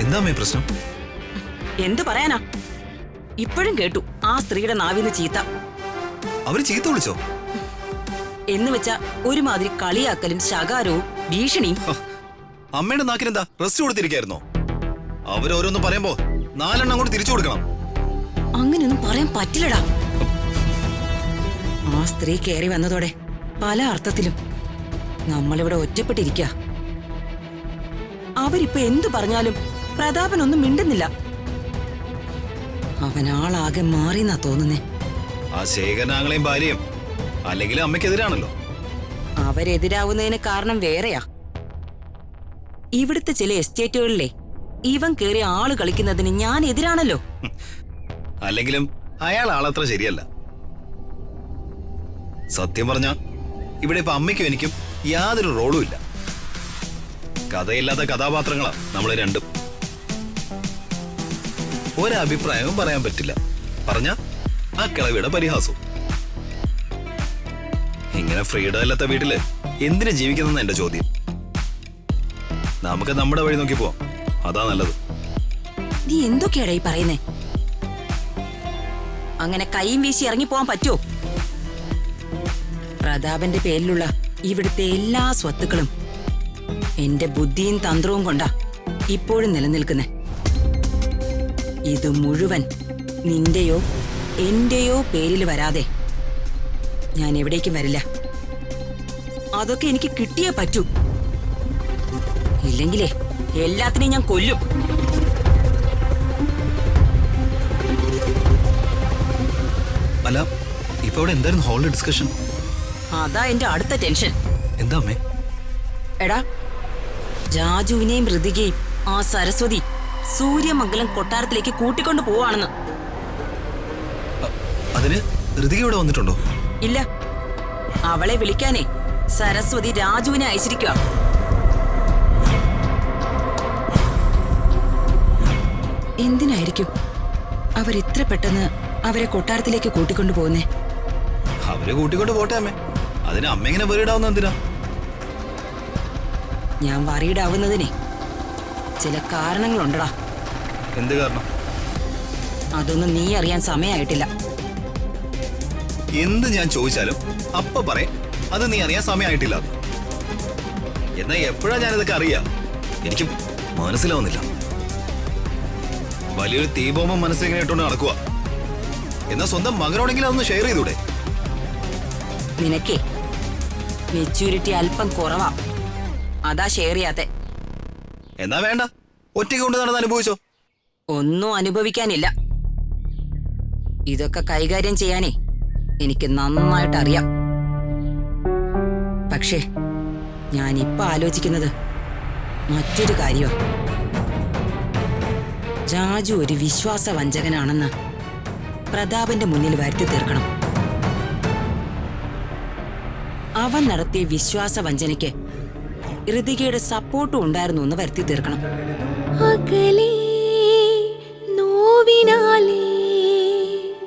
എന്താ അമ്മേ പ്രശ്നം? എന്തു പറയാനാ? ഇപ്പോഴും കേട്ടു ആ സ്ത്രീയുടെ നാവിന്ന് ചീത്ത. അവര് ചീത്ത വിളിച്ചോ? എന്ന് വെച്ചാ ഒരുമാതിരി കളിയാക്കലും ശകാരവും ഭീഷണിയും. അമ്മയുടെ നാക്കിനെന്താ റെസ്റ്റ് കൊടുത്തിരിക്കായിരുന്നോ? അവരോരോന്ന് പറയുമ്പോ 4 എണ്ണം അങ്ങോട്ട് തിരിച്ചു കൊടുക്കണം. അങ്ങനെയൊന്നും പറയാൻ പറ്റില്ലടാ. ആ സ്ത്രീ കയറി വന്നതോടെ പല അർത്ഥത്തിലും നമ്മളിവിടെ ഒറ്റപ്പെട്ടിരിക്ക. അവരിപ്പോ എന്തു പറഞ്ഞാലും പ്രതാപനൊന്നും മിണ്ടുന്നില്ല. അവനാളാകെ മാറിന്നാ തോന്നുന്നേ. ആ ശേഖരനാങ്ങളെയും ഭാര്യയും അല്ലെങ്കിൽ അമ്മയ്ക്കെതിരാണല്ലോ. അവരെതിരാവുന്നതിന് കാരണം വേറെയാ. ഇവിടുത്തെ ചില എസ്റ്റേറ്റുകളിലെ ഇവൻ കേറി ആള് കളിക്കുന്നതിന് ഞാൻ എതിരാണല്ലോ. അല്ലെങ്കിലും അയാൾ ആളത്ര ശരിയല്ല. സത്യം പറഞ്ഞ ഇവിടെ ഇപ്പൊ അമ്മയ്ക്കും എനിക്കും യാതൊരു റോളും ഇല്ല. കഥയില്ലാത്ത കഥാപാത്രങ്ങളാ നമ്മള് രണ്ടും. ഒരഭിപ്രായവും പറയാൻ പറ്റില്ല. പറഞ്ഞ ആ കിളവിയുടെ പരിഹാസവും. ഇങ്ങനെ ഫ്രീഡം ഇല്ലാത്ത വീട്ടില് എന്തിനു ജീവിക്കുന്ന എന്റെ ചോദ്യം. നമുക്ക് നമ്മുടെ വഴി നോക്കി പോവാം, അതാ നല്ലത്. നീ എന്തൊക്കെയാടാ ഈ പറയുന്നേ? അങ്ങനെ കൈയും വീശി ഇറങ്ങിപ്പോവാൻ പറ്റുമോ? പ്രതാപന്റെ പേരിലുള്ള ഇവിടുത്തെ എല്ലാ സ്വത്തുക്കളും എന്റെ ബുദ്ധിയും തന്ത്രവും കൊണ്ടാ ഇപ്പോഴും നിലനിൽക്കുന്നേ. ഇത് മുഴുവൻ നിന്റെയോ എന്റെയോ പേരിൽ വരാതെ ഞാൻ എവിടേക്കും വരില്ല. അതൊക്കെ എനിക്ക് കിട്ടിയേ പറ്റൂ. ഇല്ലെങ്കിലേ എല്ലാത്തിനെയും ഞാൻ കൊല്ലും. അല്ല, ഇപ്പൊ അവിടെ എന്തായിരുന്നു ഹോളിൽ ഡിസ്കഷൻ? അതാ എന്റെ അടുത്ത ടെൻഷൻ. എന്താ അമ്മേ? എടാ, രാജുവിനെയും ഋതികയും ആ സരസ്വതി സൂര്യമംഗലം കൊട്ടാരത്തിലേക്ക് കൂട്ടിക്കൊണ്ടു പോവാണെന്ന്. അതിന് ഋതിക ഇവിടെ വന്നിട്ടുണ്ടോ? ഇല്ല, അവളെ വിളിക്കാനേ സരസ്വതി രാജുവിനെ അയച്ചിരിക്കുക. എന്തിനായിരിക്കും അവരിത്ര പെട്ടെന്ന് അവരെ കൊട്ടാരത്തിലേക്ക് കൂട്ടിക്കൊണ്ടു പോകുന്നേ? അവരെ കൂട്ടിക്കൊണ്ട് പോട്ടെ അമ്മേ. അതിന് അമ്മ എങ്ങനെ വീടാവുന്ന എന്തിനാ? ഞാൻ വറീഡാവുന്നതിനെ ചില കാരണങ്ങളുണ്ടടാ. എന്ത് കാരണം? അതൊന്നും നീ അറിയാൻ സമയമായിട്ടില്ല. എന്ത് ഞാൻ ചോദിച്ചാലും അപ്പ പറയും അത് നീ അറിയാൻ സമയമായിട്ടില്ല. എന്നാ എപ്പോഴാ ഞാനിതൊക്കെ അറിയാ? എനിക്ക് മനസ്സിലാവുന്നില്ല. വലിയൊരു തീബോമം മനസ്സിലിങ്ങനെ ഇട്ടുകൊണ്ട് നടക്കുക. എന്നാ സ്വന്തം മകനോടെങ്കിലും അതൊന്ന് ഷെയർ ചെയ്തൂടെ? നിനക്കേ മെച്യൂരിറ്റി അല്പം കുറവാ, അതാ ഷെയർ ചെയ്യാത്തെ. എന്നാ വേണ്ട, ഒറ്റയ്ക്ക് കൊണ്ട് നടന്ന് അനുഭവിച്ചോ. ഒന്നും അനുഭവിക്കാനില്ല. ഇതൊക്കെ കൈകാര്യം ചെയ്യാനേ എനിക്ക് നന്നായിട്ട് അറിയാം. പക്ഷേ ഞാനിപ്പോ ആലോചിക്കുന്നത് മറ്റൊരു കാര്യമാ. രാജു ഒരു വിശ്വാസവഞ്ചകനാണെന്ന് പ്രതാപന്റെ മുന്നിൽ വരുത്തി തീർക്കണം. അവൻ നടത്തിയ വിശ്വാസവഞ്ചനയ്ക്ക് ഋതികയുടെ സപ്പോർട്ടും ഉണ്ടായിരുന്നു എന്ന് വരുത്തി തീർക്കണം. അകലേ നോവിനാലേ